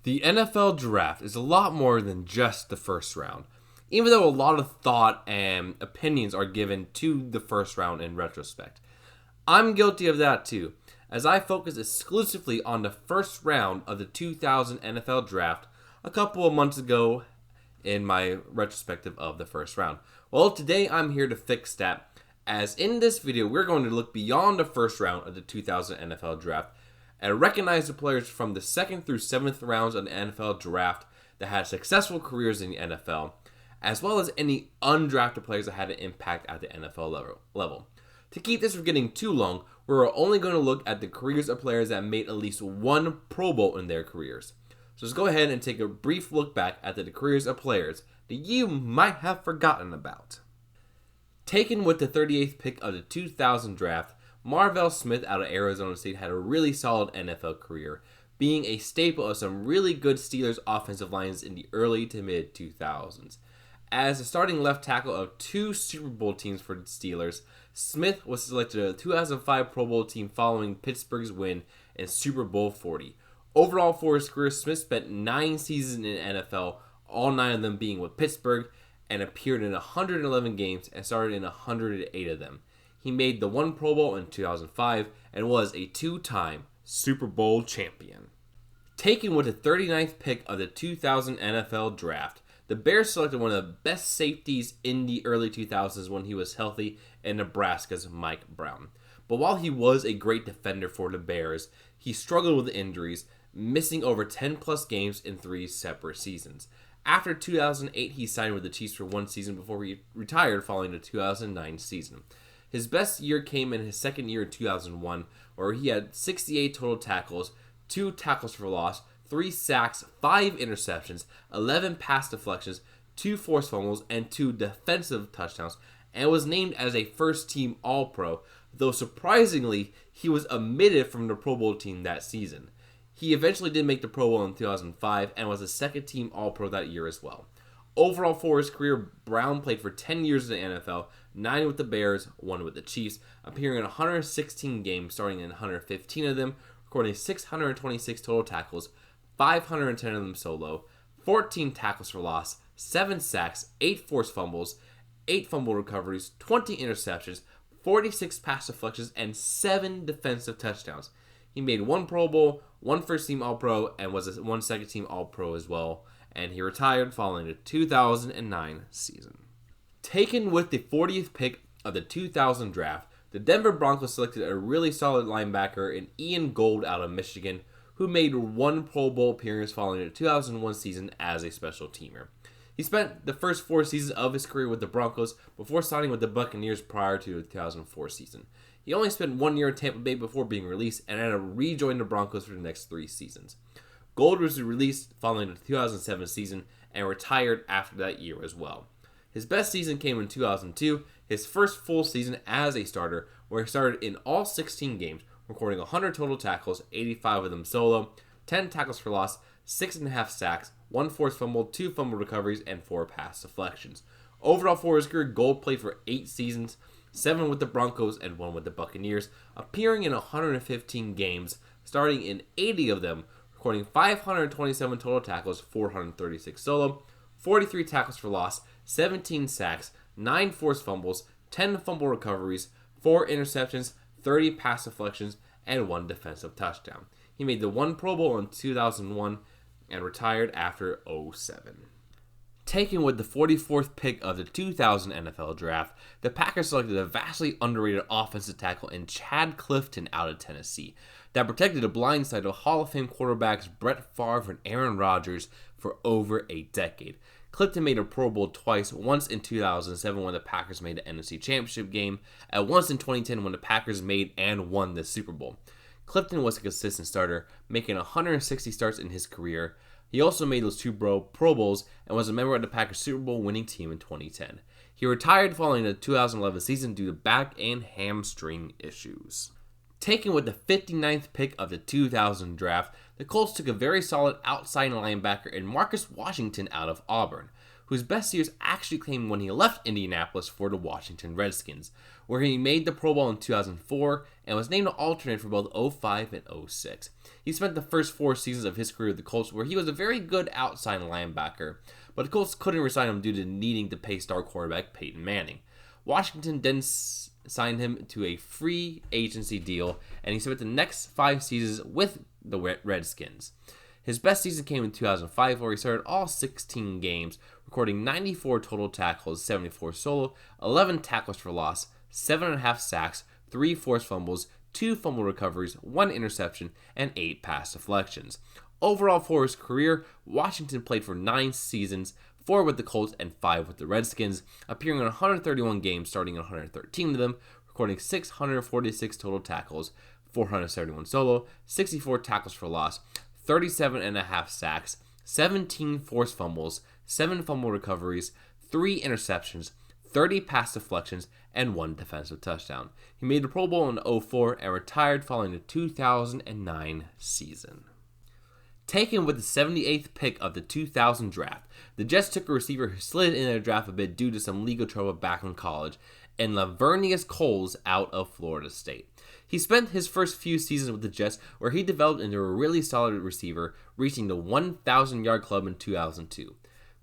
The NFL draft is a lot more than just the first round, even though a lot of thought and opinions are given to the first round in retrospect. I'm guilty of that too, as I focus exclusively on the first round of the 2000 NFL draft a couple of months ago in my retrospective of the first round. Well, today I'm here to fix that, as in this video we're going to look beyond the first round of the 2000 NFL draft and recognize the players from the 2nd through 7th rounds of the NFL draft that had successful careers in the NFL, as well as any undrafted players that had an impact at the NFL level. To keep this from getting too long, we're only going to look at the careers of players that made at least one Pro Bowl in their careers. So let's go ahead and take a brief look back at the careers of players that you might have forgotten about. Taken with the 38th pick of the 2000 draft, Marvell Smith out of Arizona State had a really solid NFL career, being a staple of some really good Steelers offensive lines in the early to mid 2000s. As a starting left tackle of 2 Super Bowl teams for the Steelers, Smith was selected to the 2005 Pro Bowl team following Pittsburgh's win in Super Bowl 40. Overall for his career, Smith spent 9 seasons in the NFL, all 9 of them being with Pittsburgh, and appeared in 111 games and started in 108 of them. He made the 1 Pro Bowl in 2005 and was a 2-time Super Bowl champion. Taken with the 39th pick of the 2000 NFL draft, the Bears selected one of the best safeties in the early 2000s when he was healthy in Nebraska's Mike Brown. But while he was a great defender for the Bears, he struggled with injuries, missing over 10 plus games in 3 separate seasons. After 2008, he signed with the Chiefs for 1 season before he retired following the 2009 season. His best year came in his second year in 2001, where he had 68 total tackles, 2 tackles for loss, 3 sacks, 5 interceptions, 11 pass deflections, 2 forced fumbles, and 2 defensive touchdowns, and was named as a first-team All-Pro, though surprisingly, he was omitted from the Pro Bowl team that season. He eventually did make the Pro Bowl in 2005 and was a second-team All-Pro that year as well. Overall for his career, Brown played for 10 years in the NFL, 9 with the Bears, 1 with the Chiefs, appearing in 116 games, starting in 115 of them, recording 626 total tackles, 510 of them solo, 14 tackles for loss, 7 sacks, 8 forced fumbles, 8 fumble recoveries, 20 interceptions, 46 pass deflections, and 7 defensive touchdowns. He made 1 Pro Bowl, 1 first-team All-Pro, and was 1 second-team All-Pro as well, and he retired following the 2009 season. Taken with the 40th pick of the 2000 draft, the Denver Broncos selected a really solid linebacker in Ian Gold out of Michigan, who made 1 Pro Bowl appearance following the 2001 season as a special teamer. He spent the first 4 seasons of his career with the Broncos before signing with the Buccaneers prior to the 2004 season. He only spent 1 year in Tampa Bay before being released and had to rejoin the Broncos for the next 3 seasons. Gold was released following the 2007 season and retired after that year as well. His best season came in 2002, his first full season as a starter, where he started in all 16 games, recording 100 total tackles, 85 of them solo, 10 tackles for loss, 6.5 sacks, 1 forced fumble, 2 fumble recoveries, and 4 pass deflections. Overall for his career, Gold played for 8 seasons, 7 with the Broncos and 1 with the Buccaneers, appearing in 115 games, starting in 80 of them, recording 527 total tackles, 436 solo, 43 tackles for loss, 17 sacks, 9 forced fumbles, 10 fumble recoveries, 4 interceptions, 30 pass deflections, and 1 defensive touchdown. He made the 1 Pro Bowl in 2001 and retired after 2007. Taken with the 44th pick of the 2000 NFL draft, the Packers selected a vastly underrated offensive tackle in Chad Clifton out of Tennessee that protected the blind side of Hall of Fame quarterbacks Brett Favre and Aaron Rodgers for over a decade. Clifton made a Pro Bowl twice, once in 2007 when the Packers made the NFC Championship game, and once in 2010 when the Packers made and won the Super Bowl. Clifton was a consistent starter, making 160 starts in his career. He also made those 2 Pro Bowls and was a member of the Packers Super Bowl winning team in 2010. He retired following the 2011 season due to back and hamstring issues. Taken with the 59th pick of the 2000 draft, the Colts took a very solid outside linebacker in Marcus Washington out of Auburn, whose best years actually came when he left Indianapolis for the Washington Redskins, where he made the Pro Bowl in 2004 and was named an alternate for both 05 and 06. He spent the first 4 seasons of his career with the Colts, where he was a very good outside linebacker, but the Colts couldn't resign him due to needing to pay star quarterback Peyton Manning. Washington then signed him to a free agency deal, and he spent the next 5 seasons with the Redskins. His best season came in 2005, where he started all 16 games, recording 94 total tackles, 74 solo, 11 tackles for loss, 7.5 sacks, 3 forced fumbles, 2 fumble recoveries, 1 interception, and 8 pass deflections. Overall for his career, Washington played for 9 seasons, 4 with the Colts and 5 with the Redskins, appearing in 131 games, starting in 113 of them, recording 646 total tackles, 471 solo, 64 tackles for loss, 37.5 sacks, 17 forced fumbles, 7 fumble recoveries, 3 interceptions, 30 pass deflections, and 1 defensive touchdown. He made the Pro Bowl in 04 and retired following the 2009 season. Taken with the 78th pick of the 2000 draft, the Jets took a receiver who slid in their draft a bit due to some legal trouble back in college, and Laveranues Coles out of Florida State. He spent his first few seasons with the Jets, where he developed into a really solid receiver, reaching the 1,000-yard club in 2002.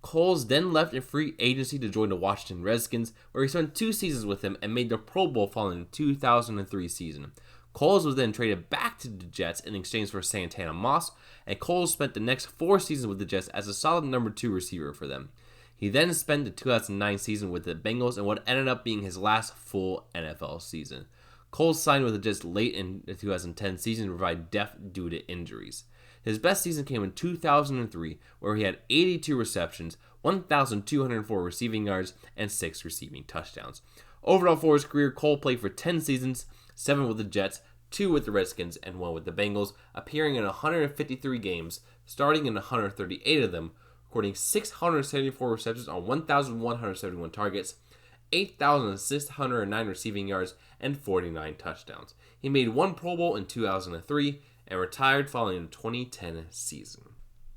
Coles then left in free agency to join the Washington Redskins, where he spent 2 seasons with them and made the Pro Bowl following the 2003 season. Coles was then traded back to the Jets in exchange for Santana Moss, and Coles spent the next 4 seasons with the Jets as a solid number 2 receiver for them. He then spent the 2009 season with the Bengals in what ended up being his last full NFL season. Coles signed with the Jets late in the 2010 season to provide depth due to injuries. His best season came in 2003, where he had 82 receptions, 1,204 receiving yards, and 6 receiving touchdowns. Overall for his career, Cole played for 10 seasons, 7 with the Jets, 2 with the Redskins, and 1 with the Bengals, appearing in 153 games, starting in 138 of them, recording 674 receptions on 1,171 targets, 8,609 receiving yards, and 49 touchdowns. He made 1 Pro Bowl in 2003 and retired following the 2010 season.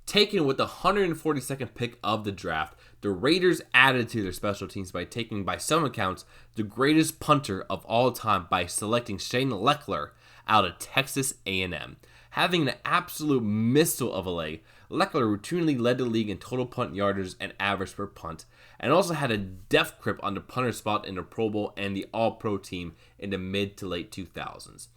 Taken with the 142nd pick of the draft, the Raiders added to their special teams by taking, by some accounts, the greatest punter of all time by selecting Shane Lechler out of Texas A&M. Having an absolute missile of a leg, Lechler routinely led the league in total punt yardage and average per punt, and also had a death grip on the punter spot in the Pro Bowl and the All-Pro team in the mid to late 2000s.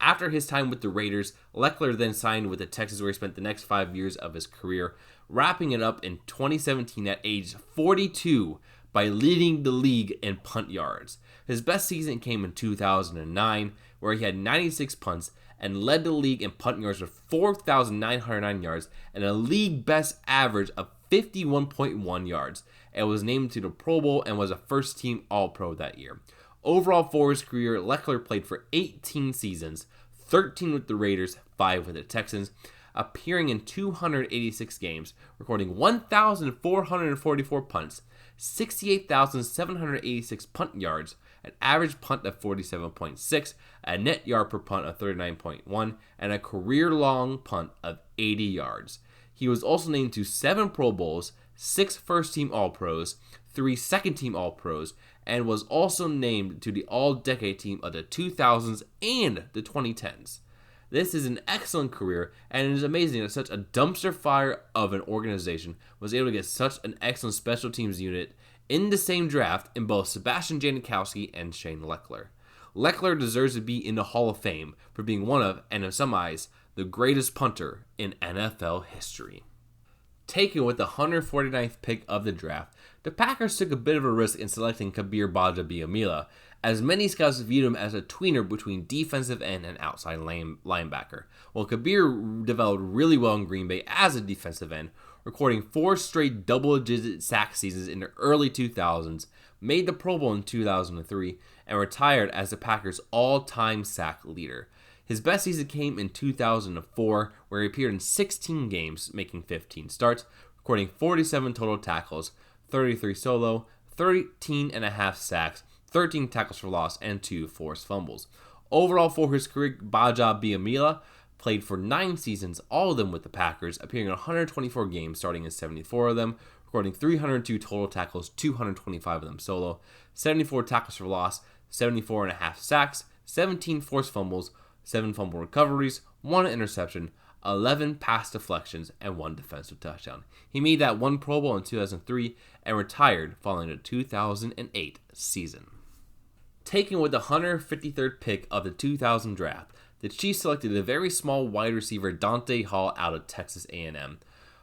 After his time with the Raiders, Lechler then signed with the Texans, where he spent the next 5 years of his career, wrapping it up in 2017 at age 42 by leading the league in punt yards. His best season came in 2009, where he had 96 punts and led the league in punt yards with 4,909 yards and a league best average of 51.1 yards, and was named to the Pro Bowl and was a first-team All-Pro that year. Overall for his career, Lechler played for 18 seasons, 13 with the Raiders, 5 with the Texans, appearing in 286 games, recording 1,444 punts, 68,786 punt yards, an average punt of 47.6, a net yard per punt of 39.1, and a career-long punt of 80 yards. He was also named to 7 Pro Bowls, 6 first-team All-Pros, 3 second-team All-Pros, and was also named to the All-Decade team of the 2000s and the 2010s. This is an excellent career, and it is amazing that such a dumpster fire of an organization was able to get such an excellent special teams unit in the same draft in both Sebastian Janikowski and Shane Lechler. Lechler deserves to be in the Hall of Fame for being one of, and in some eyes, the greatest punter in NFL history. Taken with the 149th pick of the draft, the Packers took a bit of a risk in selecting Kabir Bajia-Biamila, as many scouts viewed him as a tweener between defensive end and outside linebacker. While Kabir developed really well in Green Bay as a defensive end, recording 4 straight double-digit sack seasons in the early 2000s, made the Pro Bowl in 2003, and retired as the Packers' all-time sack leader. His best season came in 2004, where he appeared in 16 games, making 15 starts, recording 47 total tackles, 33 solo, 13.5 sacks, 13 tackles for loss, and 2 forced fumbles. Overall for his career, Bajia-Biamila played for 9 seasons, all of them with the Packers, appearing in 124 games, starting in 74 of them, recording 302 total tackles, 225 of them solo, 74 tackles for loss, 74.5 sacks, 17 forced fumbles, 7 fumble recoveries, 1 interception, 11 pass deflections, and 1 defensive touchdown. He made that 1 Pro Bowl in 2003 and retired following the 2008 season. Taken with the 153rd pick of the 2000 draft, the Chiefs selected a very small wide receiver Dante Hall out of Texas A&M.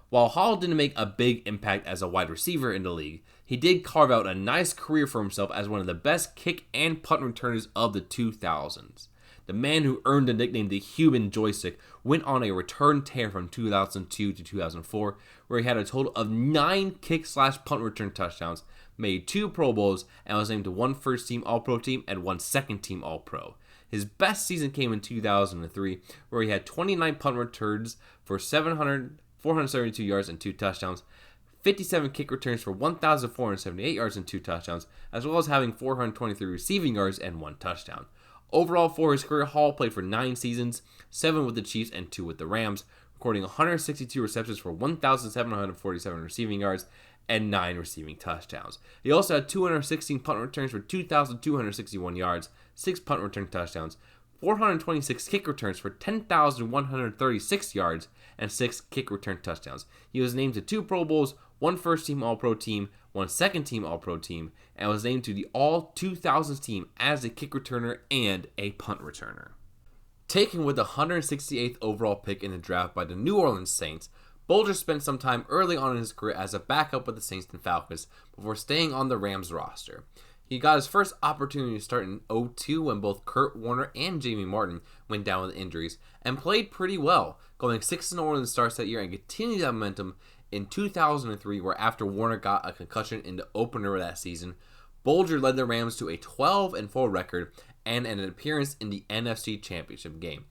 While Hall didn't make a big impact as a wide receiver in the league, he did carve out a nice career for himself as one of the best kick and punt returners of the 2000s. The man who earned the nickname the Human Joystick went on a return tear from 2002 to 2004, where he had a total of 9 kick/punt return touchdowns, made 2 Pro Bowls, and was named to 1 first-team All-Pro team and 1 second-team All-Pro. His best season came in 2003, where he had 29 punt returns for 472 yards and 2 touchdowns, 57 kick returns for 1,478 yards and 2 touchdowns, as well as having 423 receiving yards and 1 touchdown. Overall, for his career, Hall played for 9 seasons, 7 with the Chiefs and 2 with the Rams, recording 162 receptions for 1,747 receiving yards and 9 receiving touchdowns. He also had 216 punt returns for 2,261 yards, 6 punt return touchdowns, 426 kick returns for 10,136 yards, and 6 kick return touchdowns. He was named to 2 Pro Bowls, 1 first-team All-Pro team, 1 second-team All-Pro team, and was named to the All-2000s team as a kick returner and a punt returner. Taken with the 168th overall pick in the draft by the New Orleans Saints, Bulger spent some time early on in his career as a backup with the Saints and Falcons before staying on the Rams roster. He got his first opportunity to start in 2002 when both Kurt Warner and Jamie Martin went down with injuries, and played pretty well, going 6-0 in the starts that year and continued that momentum in 2003, where after Warner got a concussion in the opener of that season, Bulger led the Rams to a 12-4 record and an appearance in the NFC Championship game.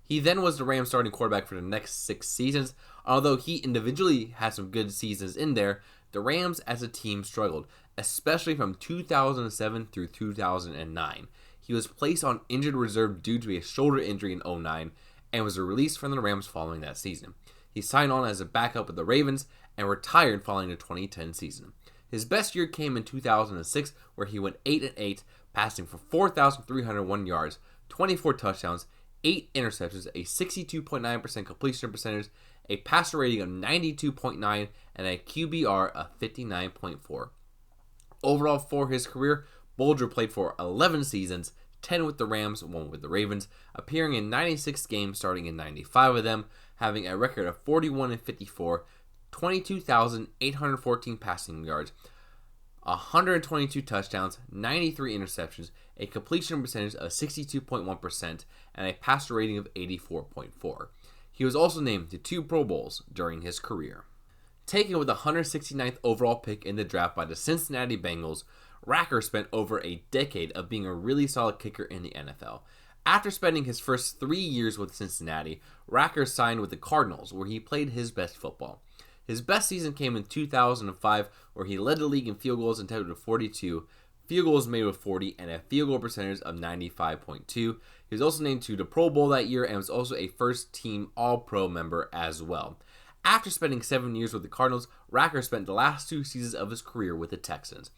He then was the Rams starting quarterback for the next 6 seasons. Although he individually had some good seasons in there, the Rams as a team struggled, especially from 2007 through 2009. He was placed on injured reserve due to a shoulder injury in 2009 and was released from the Rams following that season. He signed on as a backup with the Ravens and retired following the 2010 season. His best year came in 2006, where he went 8-8, passing for 4,301 yards, 24 touchdowns, 8 interceptions, a 62.9% completion percentage, a passer rating of 92.9, and a QBR of 59.4. Overall, for his career, Bulger played for 11 seasons, 10 with the Rams, 1 with the Ravens, appearing in 96 games, starting in 95 of them, having a record of 41-54, 22,814 passing yards, 122 touchdowns, 93 interceptions, a completion percentage of 62.1%, and a passer rating of 84.4. He was also named to 2 Pro Bowls during his career. Taken with the 169th overall pick in the draft by the Cincinnati Bengals, Racker spent over a decade of being a really solid kicker in the NFL. After spending his first 3 years with Cincinnati, Racker signed with the Cardinals, where he played his best football. His best season came in 2005, where he led the league in field goals attempted with 42, field goals made with 40, and a field goal percentage of 95.2. He was also named to the Pro Bowl that year and was also a first-team All-Pro member as well. After spending 7 years with the Cardinals, Racker spent the last 2 seasons of his career with the Texans.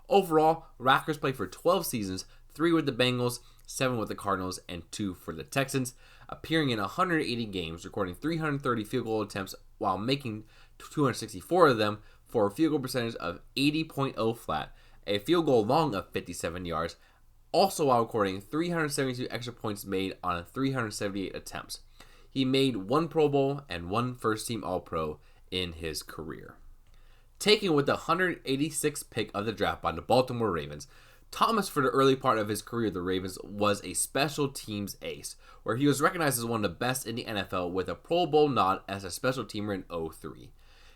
Overall, Rackers played for 12 seasons, 3 with the Bengals, 7 with the Cardinals, and 2 for the Texans, appearing in 180 games, recording 330 field goal attempts while making 264 of them for a field goal percentage of 80.0 flat, a field goal long of 57 yards, also while recording 372 extra points made on 378 attempts. He made 1 Pro Bowl and 1 first-team All-Pro in his career. Taken with the 186th pick of the draft by the Baltimore Ravens, Thomas, for the early part of his career, the Ravens, was a special teams ace, where he was recognized as one of the best in the NFL with a Pro Bowl nod as a special teamer in 2003.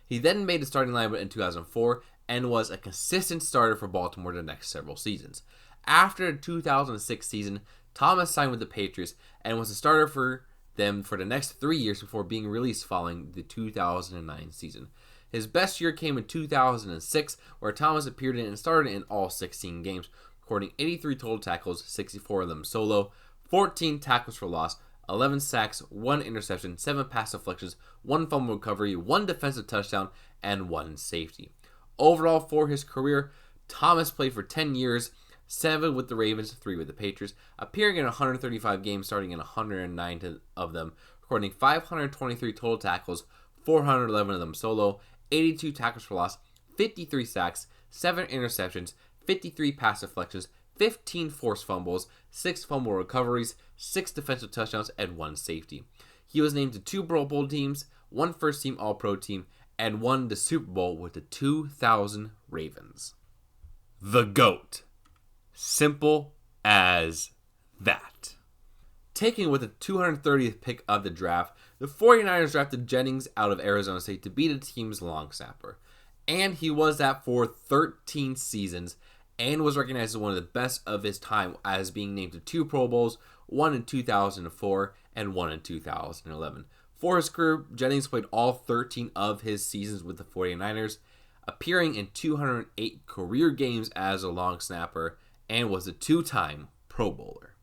He then made the starting lineup in 2004 and was a consistent starter for Baltimore the next several seasons. After the 2006 season, Thomas signed with the Patriots and was a starter for them for the next 3 years before being released following the 2009 season. His best year came in 2006, where Thomas appeared in and started in all 16 games, recording 83 total tackles, 64 of them solo, 14 tackles for loss, 11 sacks, 1 interception, 7 pass deflections, 1 fumble recovery, 1 defensive touchdown, and 1 safety. Overall, for his career, Thomas played for 10 years, 7 with the Ravens, 3 with the Patriots, appearing in 135 games, starting in 109 of them, recording 523 total tackles, 411 of them solo, 82 tackles for loss, 53 sacks, 7 interceptions, 53 pass deflections, 15 forced fumbles, 6 fumble recoveries, 6 defensive touchdowns, and 1 safety. He was named to 2 Pro Bowl teams, 1 first-team All-Pro team, and won the Super Bowl with the 2000 Ravens. The GOAT. Simple as that. Taken with the 230th pick of the draft, the 49ers drafted Jennings out of Arizona State to be the team's long snapper. And he was that for 13 seasons and was recognized as one of the best of his time, as being named to 2 Pro Bowls, 1 in 2004 and 1 in 2011. For his career, Jennings played all 13 of his seasons with the 49ers, appearing in 208 career games as a long snapper, and was a 2-time Pro Bowler.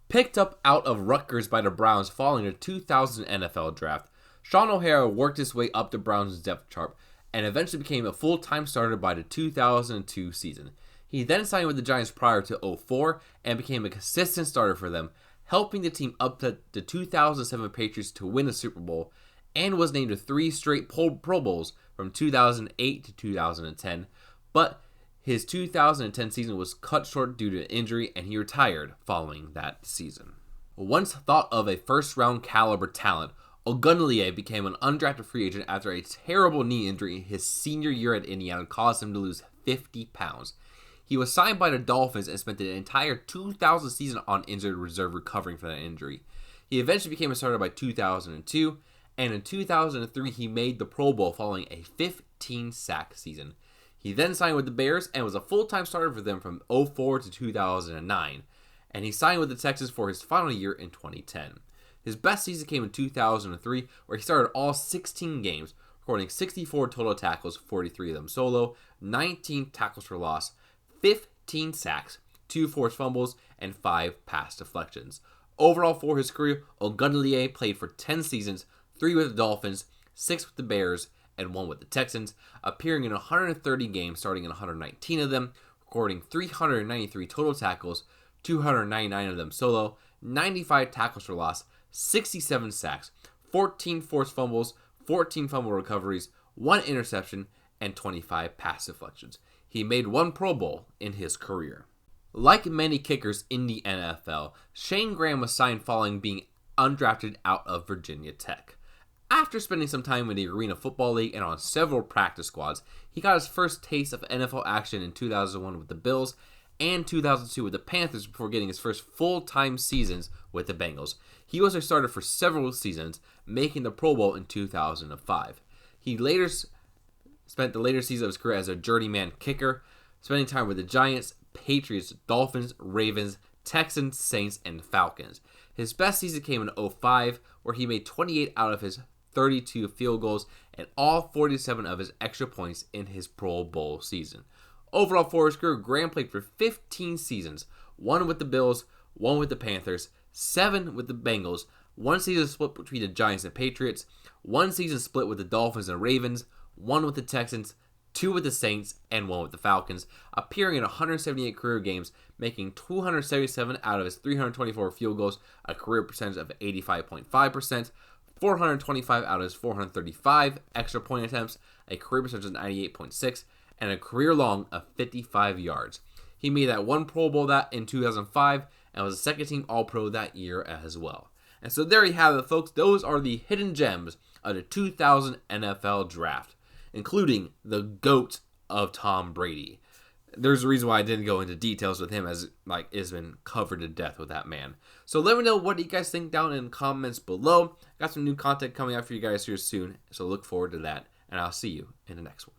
Picked up out of Rutgers by the Browns following the 2000 NFL Draft, Shaun O'Hara worked his way up the Browns' depth chart and eventually became a full-time starter by the 2002 season. He then signed with the Giants prior to 2004 and became a consistent starter for them, helping the team up to the 2007 Patriots to win a Super Bowl, and was named to 3 straight Pro Bowls from 2008 to 2010, but his 2010 season was cut short due to injury, and he retired following that season. Once thought of a first-round caliber talent, Ogunleye became an undrafted free agent after a terrible knee injury his senior year at Indiana caused him to lose 50 pounds. He was signed by the Dolphins and spent the entire 2000 season on injured reserve recovering from that injury. He eventually became a starter by 2002, and in 2003 he made the Pro Bowl following a 15-sack season. He then signed with the Bears and was a full-time starter for them from 2004 to 2009, and he signed with the Texans for his final year in 2010. His best season came in 2003, where he started all 16 games, recording 64 total tackles, 43 of them solo, 19 tackles for loss, 15 sacks, 2 forced fumbles, and 5 pass deflections. Overall for his career, Ogunleye played for 10 seasons, 3 with the Dolphins, 6 with the Bears, and 1 with the Texans, appearing in 130 games, starting in 119 of them, recording 393 total tackles, 299 of them solo, 95 tackles for loss, 67 sacks, 14 forced fumbles, 14 fumble recoveries, 1 interception, and 25 pass deflections. He made 1 Pro Bowl in his career. Like many kickers in the NFL, Shane Graham was signed following being undrafted out of Virginia Tech. After spending some time in the Arena Football League and on several practice squads, he got his first taste of NFL action in 2001 with the Bills and 2002 with the Panthers before getting his first full-time seasons with the Bengals. He was a starter for several seasons, making the Pro Bowl in 2005. He later spent the later season of his career as a journeyman kicker, spending time with the Giants, Patriots, Dolphins, Ravens, Texans, Saints, and Falcons. His best season came in 2005, where he made 28 out of his 32 field goals and all 47 of his extra points in his Pro Bowl season. Overall for his career, Graham played for 15 seasons, 1 with the Bills, 1 with the Panthers, 7 with the Bengals, 1 season split between the Giants and Patriots, 1 season split with the Dolphins and Ravens, 1 with the Texans, 2 with the Saints, and 1 with the Falcons, appearing in 178 career games, making 277 out of his 324 field goals, a career percentage of 85.5%, 425 out of his 435 extra point attempts, a career percentage of 98.6%, and a career long of 55 yards. He made that 1 Pro Bowl that in 2005 and was a second-team All-Pro that year as well. And so there you have it, folks. Those are the hidden gems of the 2000 NFL Draft, including the GOAT of Tom Brady. There's a reason why I didn't go into details with him, as it's been covered to death with that man. So let me know what you guys think down in the comments below. Got some new content coming out for you guys here soon, so look forward to that, and I'll see you in the next one.